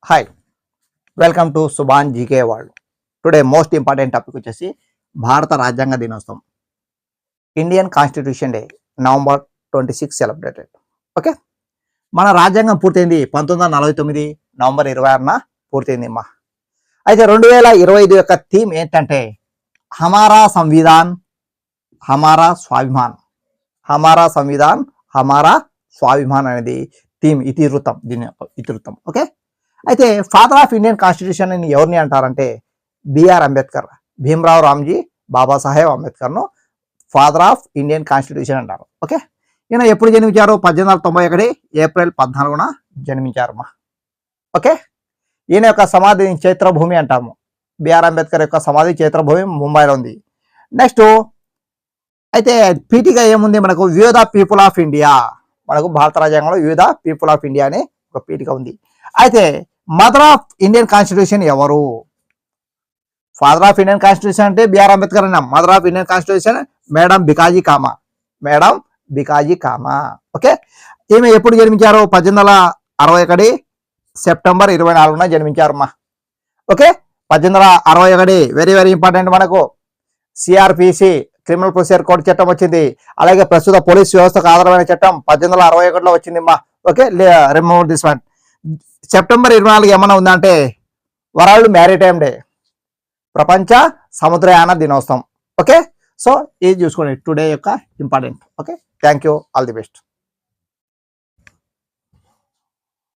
Hi, welcome to Subhan GK world. Today most important topic వచ్చేసి భారత రాజ్యాంగ దినోత్సవం, Indian constitution day, November 26 celebrated. Okay, మన రాజ్యాంగం పూర్తయింది 1949 నవంబర్ 26న పూర్తయింది అమ్మా. అయితే 2025 యొక్క థీమ్ ఏంటంటే హమారా సంవిధాన్ హమారా స్వాభిమాన్. హమారా సంవిధాన్ హమారా స్వాభిమాన్ అనేది థీమ్, ఇతివృత్తం, దీని ఇతివృత్తం. ఓకే, అయితే ఫాదర్ ఆఫ్ ఇండియన్ కాన్స్టిట్యూషన్ అని ఎవరిని అంటారంటే బిఆర్ అంబేద్కర్, భీమ్రావ్ రామ్జీ బాబాసాహెబ్ అంబేద్కర్ను ఫాదర్ ఆఫ్ ఇండియన్ కాన్స్టిట్యూషన్ అంటారు. ఓకే, ఈయన ఎప్పుడు జన్మించారు? 1891 ఏప్రిల్ 14న జన్మించారమ్మా. ఓకే, ఈయన యొక్క సమాధి చైత్రభూమి అంటాము. బిఆర్ అంబేద్కర్ యొక్క సమాధి చైత్రభూమి ముంబైలో ఉంది. నెక్స్ట్ అయితే పీఠిక ఏముంది మనకు? We the people of India. మనకు భారత రాజ్యాంగంలో we the people of India అనే ఒక పీఠిక ఉంది. అయితే మదర్ ఆఫ్ ఇండియన్ కాన్స్టిట్యూషన్ ఎవరు? ఫాదర్ ఆఫ్ ఇండియన్ కాన్స్టిట్యూషన్ అంటే బిఆర్ అంబేద్కర్ అన్నాం. Mother of Indian constitution madam Bhikaji Cama. Madam Bhikaji Cama. Okay, ఈమె ఎప్పుడు జన్మించారు? 1861 సెప్టెంబర్ 24న జన్మించారమ్మా. Okay, 1861 very very important. మనకు సిఆర్పిసి క్రిమినల్ ప్రొసీజర్ కోడ్ చట్టం వచ్చింది. అలాగే ప్రస్తుత పోలీస్ వ్యవస్థకు ఆధారమైన చట్టం 1861లో వచ్చిందమ్మా. Okay, remove this one. September 24 ఏమన్నా ఉందంటే వరల్డ్ మ్యారిటైమ్ డే, ప్రపంచ సముద్రయాన దినోత్సవం. ఓకే, సో ఇది చూసుకోండి టుడే యొక్క important. Okay, thank you, all the best.